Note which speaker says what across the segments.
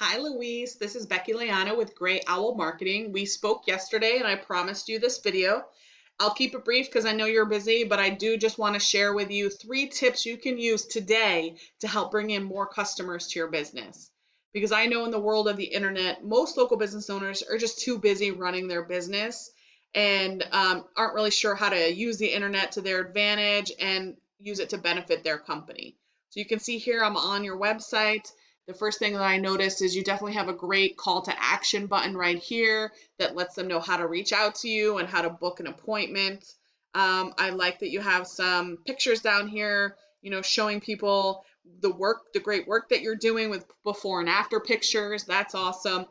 Speaker 1: Hi, Louise. This is Becky with Gray Owl Marketing. We spoke yesterday and I promised you this video. I'll keep it brief because I know you're busy, but I do just want to share with you 3 tips you can use today to help bring in more customers to your business. Because I know in the world of the internet, most local business owners are just too busy running their business and aren't really sure how to use the internet to their advantage and use it to benefit their company. So you can see here I'm on your website. The first thing that I noticed is you definitely have a great call to action button right here that lets them know how to reach out to you and how to book an appointment. I like that you have some pictures down here, showing people the great work that you're doing with before and after pictures. That's awesome.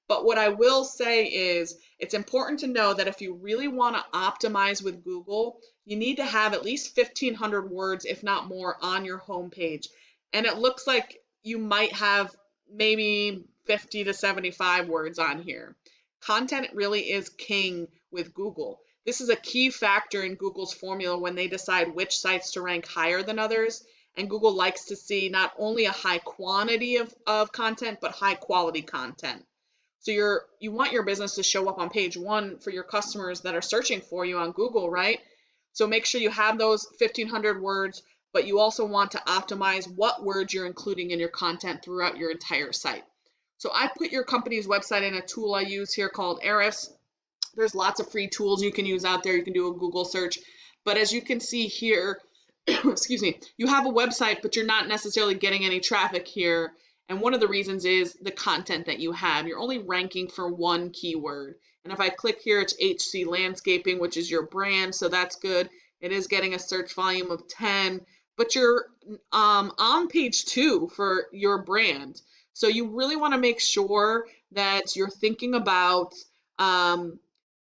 Speaker 1: But what I will say is it's important to know that if you really want to optimize with Google, you need to have at least 1,500 words, if not more, on your homepage. And it looks like you might have maybe 50 to 75 words on here. Content really is king with Google. This is a key factor in Google's formula when they decide which sites to rank higher than others. And Google likes to see not only a high quantity of content, but high quality content. So you want your business to show up on page 1 for your customers that are searching for you on Google, right? So make sure you have those 1,500 words, but you also want to optimize what words you're including in your content throughout your entire site. So I put your company's website in a tool I use here called Ahrefs. There's lots of free tools you can use out there. You can do a Google search. But as you can see here, excuse me, you have a website, but you're not necessarily getting any traffic here. And one of the reasons is the content that you have. You're only ranking for one keyword. And if I click here, it's H&C Landscaping, which is your brand, so that's good. It is getting a search volume of 10, but you're on page 2 for your brand. So you really want to make sure that you're thinking about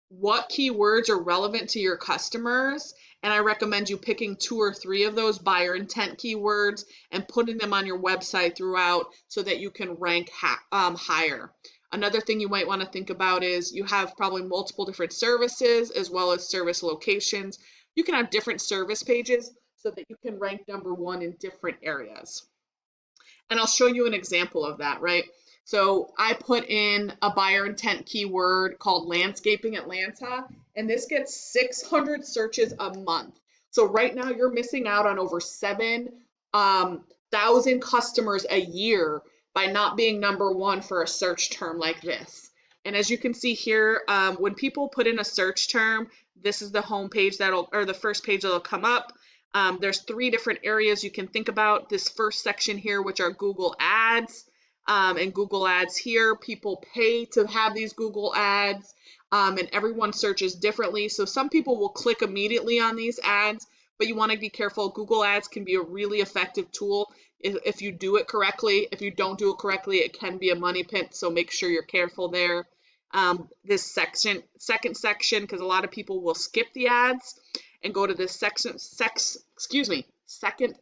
Speaker 1: what keywords are relevant to your customers. And I recommend you picking 2 or 3 of those buyer intent keywords and putting them on your website throughout so that you can rank higher. Another thing you might want to think about is you have probably multiple different services as well as service locations. You can have different service pages so that you can rank number 1 in different areas. And I'll show you an example of that, right? So I put in a buyer intent keyword called Landscaping Atlanta, and this gets 600 searches a month. So right now you're missing out on over 7,000 customers a year by not being number 1 for a search term like this. And as you can see here, when people put in a search term, this is the home page or the first page that'll come up. There's 3 different areas you can think about. This first section here, which are Google Ads. And Google Ads here, people pay to have these Google Ads, and everyone searches differently. So some people will click immediately on these ads, but you want to be careful. Google Ads can be a really effective tool if you do it correctly. If you don't do it correctly, it can be a money pit, so make sure you're careful there. This second section, because a lot of people will skip the ads and go to this second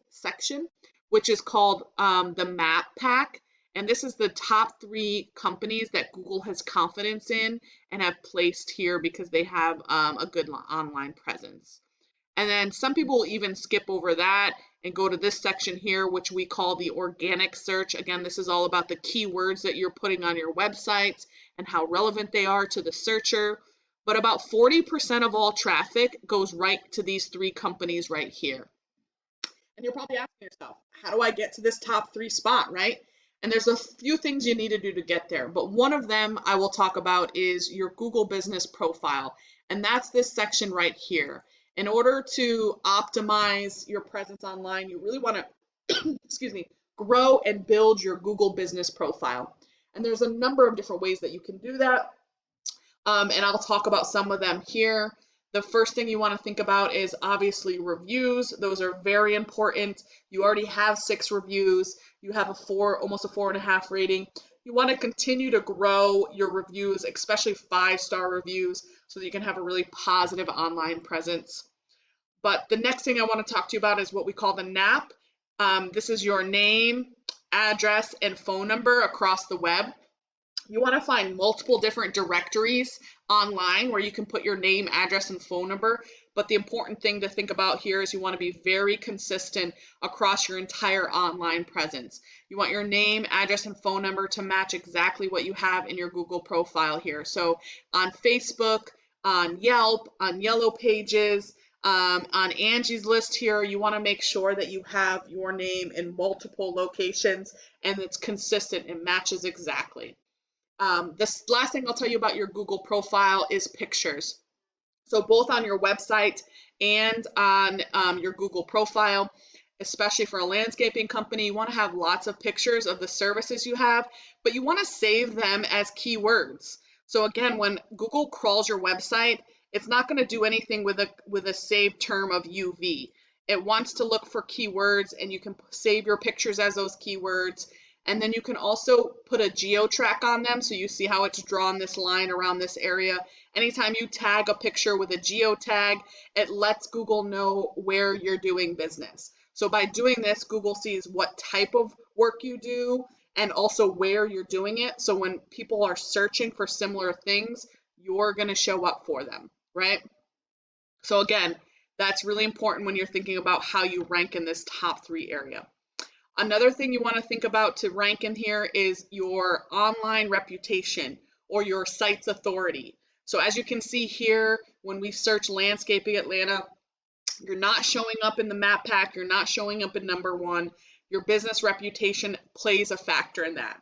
Speaker 1: section, which is called the map pack. And this is the top 3 companies that Google has confidence in and have placed here because they have a good online presence. And then some people will even skip over that and go to this section here, which we call the organic search. Again, this is all about the keywords that you're putting on your website and how relevant they are to the searcher. But about 40% of all traffic goes right to these 3 companies right here. And you're probably asking yourself, how do I get to this top 3 spot, right? And there's a few things you need to do to get there, but one of them I will talk about is your Google business profile. And that's this section right here. In order to optimize your presence online, you really want to, grow and build your Google business profile. And there's a number of different ways that you can do that. And I'll talk about some of them here. The first thing you want to think about is obviously reviews. Those are very important. You already have 6 reviews. You have almost a 4.5 rating. You want to continue to grow your reviews, especially 5-star reviews, so that you can have a really positive online presence. But the next thing I want to talk to you about is what we call the NAP. This is your name, address, and phone number across the web. You want to find multiple different directories online where you can put your name, address, and phone number. But the important thing to think about here is you want to be very consistent across your entire online presence. You want your name, address, and phone number to match exactly what you have in your Google profile here. So on Facebook, on Yelp, on Yellow Pages, on Angie's List here, you want to make sure that you have your name in multiple locations and it's consistent and matches exactly. This last thing I'll tell you about your Google profile is pictures. So both on your website and on your Google profile, especially for a landscaping company, you want to have lots of pictures of the services you have, but you want to save them as keywords. So again, when Google crawls your website, it's not going to do anything with a saved term of UV. It wants to look for keywords, and you can save your pictures as those keywords. And then you can also put a geo track on them. So you see how it's drawn this line around this area. Anytime you tag a picture with a geo tag, it lets Google know where you're doing business. So by doing this, Google sees what type of work you do and also where you're doing it. So when people are searching for similar things, you're going to show up for them, right? So again, that's really important when you're thinking about how you rank in this top 3 area. Another thing you want to think about to rank in here is your online reputation or your site's authority. So as you can see here, when we search Landscaping Atlanta, you're not showing up in the map pack, you're not showing up in #1. Your business reputation plays a factor in that.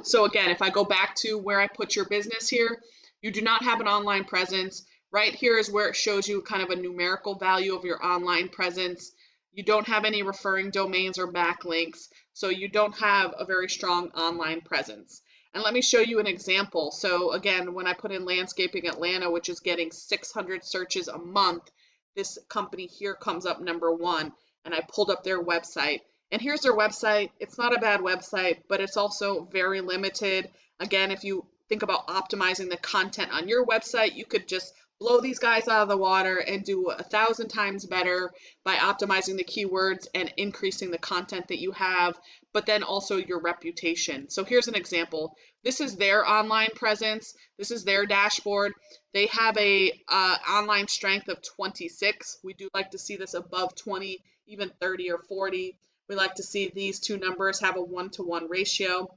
Speaker 1: So again, if I go back to where I put your business here, you do not have an online presence. Right here is where it shows you kind of a numerical value of your online presence. You don't have any referring domains or backlinks, so you don't have a very strong online presence. And let me show you an example. So again, when I put in Landscaping Atlanta, which is getting 600 searches a month, this company here comes up #1, and I pulled up their website. And here's their website. It's not a bad website, but it's also very limited. Again, if you think about optimizing the content on your website, you could just blow these guys out of the water and do 1,000 times better by optimizing the keywords and increasing the content that you have, but then also your reputation. So here's an example. This is their online presence. This is their dashboard. They have a online strength of 26. We do like to see this above 20, even 30 or 40. We like to see these two numbers have a 1-to-1 ratio.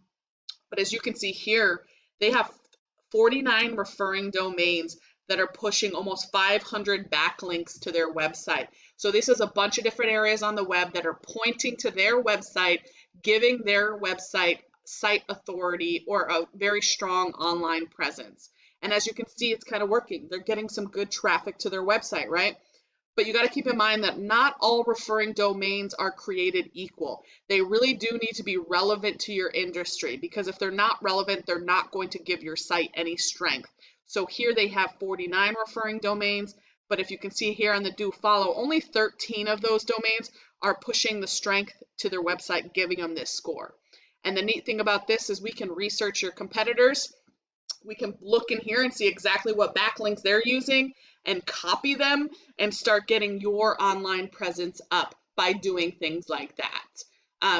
Speaker 1: But as you can see here, they have 49 referring domains that are pushing almost 500 backlinks to their website. So this is a bunch of different areas on the web that are pointing to their website, giving their website site authority or a very strong online presence. And as you can see, it's kind of working. They're getting some good traffic to their website, right? But you got to keep in mind that not all referring domains are created equal. They really do need to be relevant to your industry, because if they're not relevant, they're not going to give your site any strength. So here they have 49 referring domains, but if you can see here on the do follow, only 13 of those domains are pushing the strength to their website, giving them this score. And the neat thing about this is we can research your competitors. We can look in here and see exactly what backlinks they're using and copy them and start getting your online presence up by doing things like that,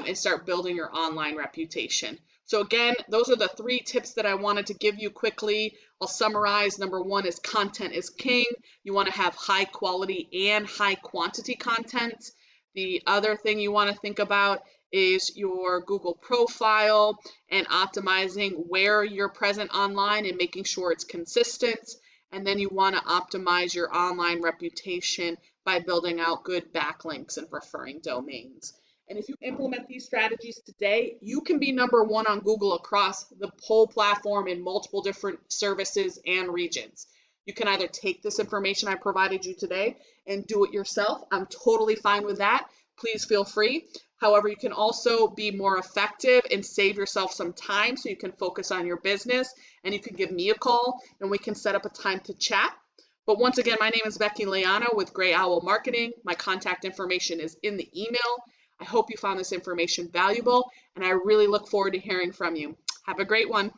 Speaker 1: and start building your online reputation. So again, those are the 3 tips that I wanted to give you quickly. I'll summarize. #1 is content is king. You want to have high quality and high quantity content. The other thing you want to think about is your Google profile and optimizing where you're present online and making sure it's consistent. And then you want to optimize your online reputation by building out good backlinks and referring domains. And if you implement these strategies today, you can be #1 on Google across the whole platform in multiple different services and regions. You can either take this information I provided you today and do it yourself. I'm totally fine with that. Please feel free. However, you can also be more effective and save yourself some time so you can focus on your business, and you can give me a call and we can set up a time to chat. But once again, my name is Becky Liana with Gray Owl Marketing. My contact information is in the email. I hope you found this information valuable, and I really look forward to hearing from you. Have a great one.